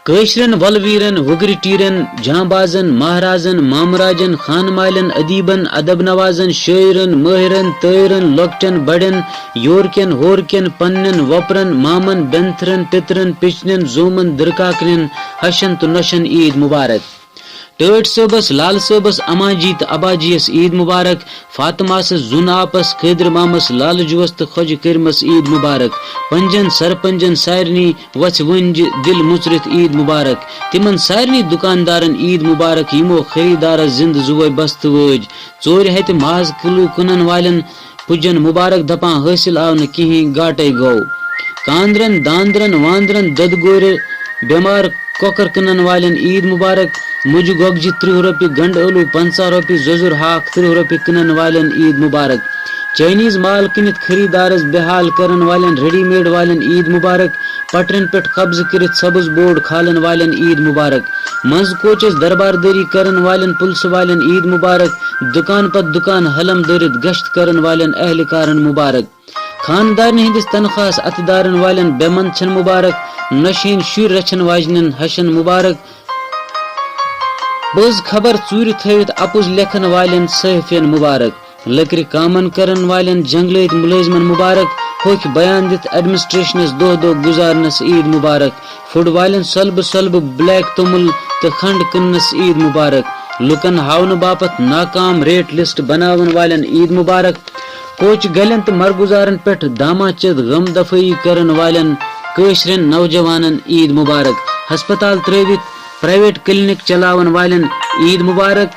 کٲشرٮ۪ن ولویرن وگرِ ٹیرن جانبازن مہرازن مامراجن خان مالن ادیبن ادب نوازن شٲعرن مٲہرن تٲرن لۄکٹٮ۪ن بڑٮ۪ن یورکٮ۪ن ہورکٮ۪ن پننٮ۪ن وۄپرن مامن بینتھرن پترن پچنٮ۪ن زومن درکاکنٮ۪ن ہشن تہٕ نۄشن عید مبارک. ٹٲٹھۍ صٲبس لال صٲبس اماجی تہٕ اباجی یس عید مبارک. فاطماسس زُن آپس قٲدر مامس لال جوس تہٕ خۄجہِ کٔرمس عید مبارک. پنجن سرپنجن سارنٕے وژھِ ؤنجہِ دل مُژرِتھ عید مبارک. تمن سارنٕے دُکاندارن عید مبارک یمو خریدارس زندٕ زُوے بستہٕ وٲج. ژورِ ہتہِ ماز کِلوٗ کٕنن والٮ۪ن پُجن مبارک دپان حٲصِل آو نہٕ کِہینۍ گاٹے گوٚو. کاندرن داندرن واندرن دۄدٕ گورِ بٮ۪مار کۄکر کٕنن والٮ۪ن عید مبارک. مُجہِ گۄگجہِ 30 رۄپیہِ گنڈٕ ٲلوٕ 50 رۄپیہِ زۄزُر ہاکھ 30 رۄپیہِ کٕنن والٮ۪ن عید مبارک. چائنیز مال کٕنِتھ خریدارس بحال کرن والٮ۪ن ریڈی میڈ والٮ۪ن عید مبارک. پٹرین پٮ۪ٹھ قبضہٕ کٔرِتھ سبز بورڈ کھالن والٮ۪ن عید مبارک. منٛز کوچس درباردٲری کرن والٮ۪ن پُلسہٕ والٮ۪ن عید مبارک. دُکان پتہٕ دُکان حلم دٲرِتھ گشت کرن والٮ۪ن اہلکارن مبارک. خاندارنہِ ہٕنٛدِس تنخواہس اتھٕ دارن والٮ۪ن بےمن چھن مبارک. نۄشہِ ہٕنٛدۍ شُرۍ رچھن واجنٮ۪ن ہشن مبارک. پٔز خبر ژوٗرِ تھٲوِتھ اپُز لیکھن والٮ۪ن صحافین مبارک. لٔکرِ کامن کرن والٮ۪ن جنگلٲتۍ مُلٲزمن مبارک. ہوٚکھۍ بیان دِتھ ایڈمنسٹریشنس دۄہ دۄہ گُزارنس عید مبارک. فُڈ والٮ۪ن سۄلبہٕ سۄلبہٕ بلیک توٚمُل تہٕ کھنڈ کٕننس عید مبارک. لُکن ہاونہٕ باپتھ ناکام ریٹ لسٹ بناون والٮ۪ن عید مبارک. کوچہِ گلٮ۪ن تہٕ مرگُزارن پٮ۪ٹھ داماچد غم دفٲیی کرن والٮ۪ن کٲشرٮ۪ن نوجوانن عید مبارک. ہسپتال ترٲوِتھ پرائیویٹ کلینک چلاون والٮ۪ن عید مبارک.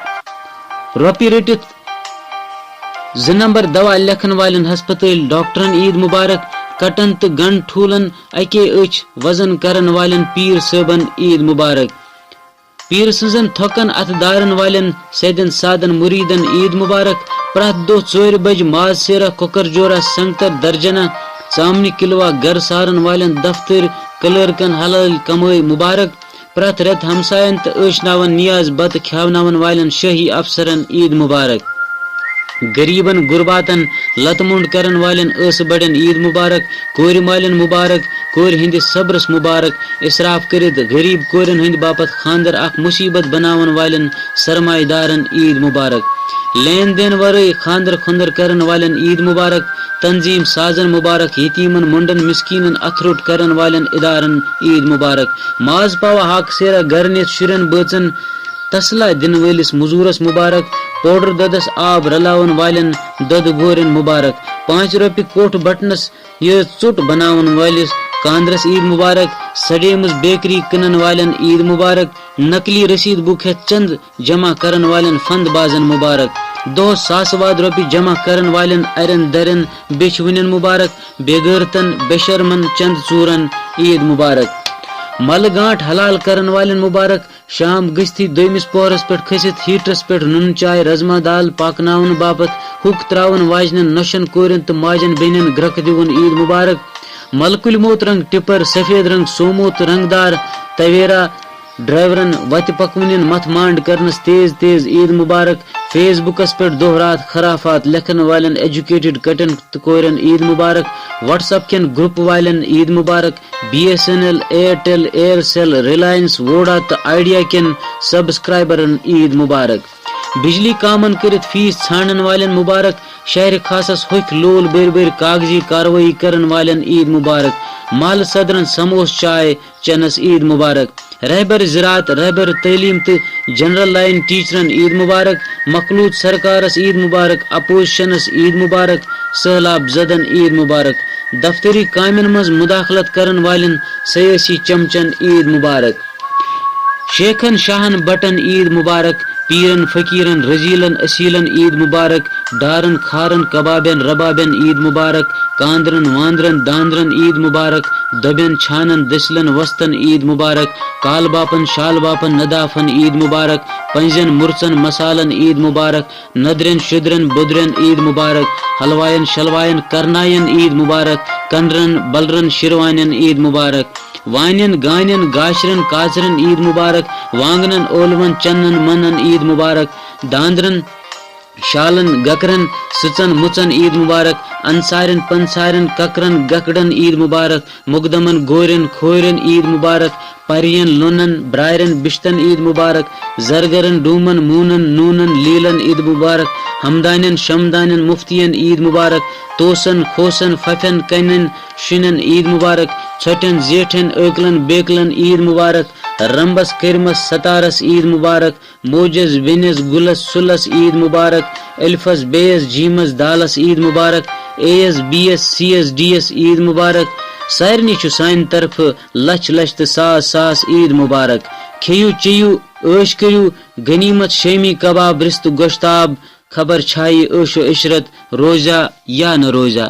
رۄپیہِ رٔٹِتھ 2 نمبر دوا لیکھن والٮ۪ن ہسپتٲلۍ ڈاکٹرن عید مبارک. کٹن تہٕ گنڈ ٹھوٗلن اکے أچھ وزن کرن والٮ۪ن پیٖر صٲبن عید مبارک. پیٖر سٕنزن تھۄکن اتھٕ دارن والٮ۪ن سیدن سادن مُریٖدن عید مبارک. پرٛٮ۪تھ دۄہ 4 بجہِ ماز سیرا کۄکر جورا سنگتر درجنا ژامنہِ کِلوا گرٕ سارن والٮ۪ن دفتر کلرکن حلال کمٲے مبارک. پرٛٮ۪تھ رٮ۪تہٕ ہمساین تہٕ ٲشناون نیاز بتہٕ کھیاوناون والٮ۪ن شٲہی افسرن عید مبارک. غریبن غرباتن لتہٕ مۄنڈ کرن والٮ۪ن ٲسہٕ بڑٮ۪ن عید مبارک. کورِ مالٮ۪ن مبارک. کورِ ہٕنٛدِس صبرس مبارک. اِسراف کٔرِتھ غریب کورٮ۪ن ہٕنٛدِ باپتھ خاندر اکھ مُصیبت بناون والٮ۪ن سرمایہ دارن عید مبارک. لین دین ورٲے خاندر خُندر کرن والٮ۪ن عید مبارک. تنظیٖم سازن مبارک. یتیٖمن مۄنڈن مسکیٖنن اتھ روٚٹ کرن والٮ۪ن ادارن عید مبارک. ماز پاوا ہاکہٕ سیرا گرٕ نِتھ شُرٮ۪ن بٲژن تسلا دِنہٕ وٲلِس مزوٗرس مبارک. پوڈر دۄدس آب رلاون والٮ۪ن دۄدٕ گورٮ۪ن مبارک. 5 رۄپیہِ کوٹھ بٹنس یٲژ ژوٚٹ بناون وٲلِس کاندرس عید مبارک. سڑیمٕژ بیکری کٕنن والٮ۪ن عید مبارک. نقلی رسیٖد بُک ہٮ۪تھ چند جمع کرن والٮ۪ن فند بازن مبارک. دۄہس ساسہٕ واد رۄپیہِ جمع کرن والٮ۪ن اَرٮ۪ن دَرٮ۪ن بیچھوٕنٮ۪ن مبارک. بے غٲرتن بے شرمن چند ژوٗرن عید مبارک. ملہٕ گانٹھ حلال کرن والٮ۪ن مبارک. شام گٔژھتھٕے دوٚیمِس پۄہرس پٮ۪ٹھ کھٔسِتھ ہیٖٹرس پٮ۪ٹھ نُن چاے رزما دال پاکناونہٕ باپتھ ہُک تراون واجنٮ۪ن نۄشن کورٮ۪ن تہٕ ماجن بیٚنٮ۪ن گرٛکہٕ دِوُن عید مبارک. ملہٕ کُلۍ موت رنگ ٹِپر سفید رنگ سومو تہٕ رنگدار تویرا ڈرائیورن وتہِ پکوٕنٮ۪ن متھ مانڈ کرنس تیز تیز عید مبارک. فیس بُکس پٮ۪ٹھ دۄہ رات خرافات لیکھن والٮ۪ن ایجوکیٹڈ کٹن تہٕ کورٮ۪ن عید مبارک. واٹس ایپ کٮ۪ن گروپ والٮ۪ن عید مبارک. BSNL Airtel Aircel Reliance Voda تہٕ آئیڈیا کٮ۪ن سبسکرائبرن عید مبارک. بجلی کامن کٔرِتھ فیس ژھانڈن والٮ۪ن مبارک. شہرِ خاصس ہوٚکھۍ لول بٔرۍ بٔرۍ کاغذی کاروٲیی کرن والٮ۪ن عید مبارک. محلہٕ صدرن سموس چاے چنس عید مبارک. رہبر زراعت رہبر تعلیٖم تہٕ جنرل لائن ٹیچرن عید مبارک. مخلوط سرکارس عید مبارک. اپوزیشنس عید مبارک. سہلاب زدن عید مبارک. دفتری کامین منٛز مداخلت کرن والٮ۪ن سیٲسی چمچن عید مبارک. شیخن شاہن بٹن عید مبارک. پیرن فقیرن رزیلن اصیلن عید مبارک. ڈارن کھارن کبابین ربابین عید مبارک. کاندرن واندرن داندرن عید مبارک. دبین چھانن دسلن وستن عید مبارک. کال باپن شال باپن ندافن عید مبارک. پنزین مرچن مسالن عید مبارک. ندرین شدرن بدرین عید مبارک. حلوائن شلوائن کرنائن عید مبارک. کنرن بلرن شیروانین عید مبارک. وانین گانین گاشرن کاچرن عید مبارک. وانگنن اولون چنن منن عید مبارک. داندرن شالن گکرن سٕژن مُژن عید مبارک. انصارن پنصارن ککرن گکڑن عید مبارک. مقدمن گورین کھورین عید مبارک. پرین لونن برائرن بشتن عید مبارک، زرگرن ڈومن مونن نونن لیلن عید مبارک، ہمدانین شمدانین مفتین عید مبارک، توسن کھوسن پھپھین کنن شنن عید مبارک، چھٹن زیٹھن اکلن بیکلن عید مبارک، رمبس کرمس ستارس عید مبارک، موجز ونس گلس سلس عید مبارک، الفس بیس جیمس دالس عید مبارک، ایس بیس سیس ڈیس عید مبارک، سارنی چھُ سانہِ طرفہٕ لچھ لچھ تہٕ ساس ساس عید مبارک۔ کھیٚیِو چیٚیِو عٲش کٔرِو غنیمت شامی کباب رستہٕ گۄشتاب، خبر چھا یہِ عٲش و عشرت روزہ یا نہ روزہ۔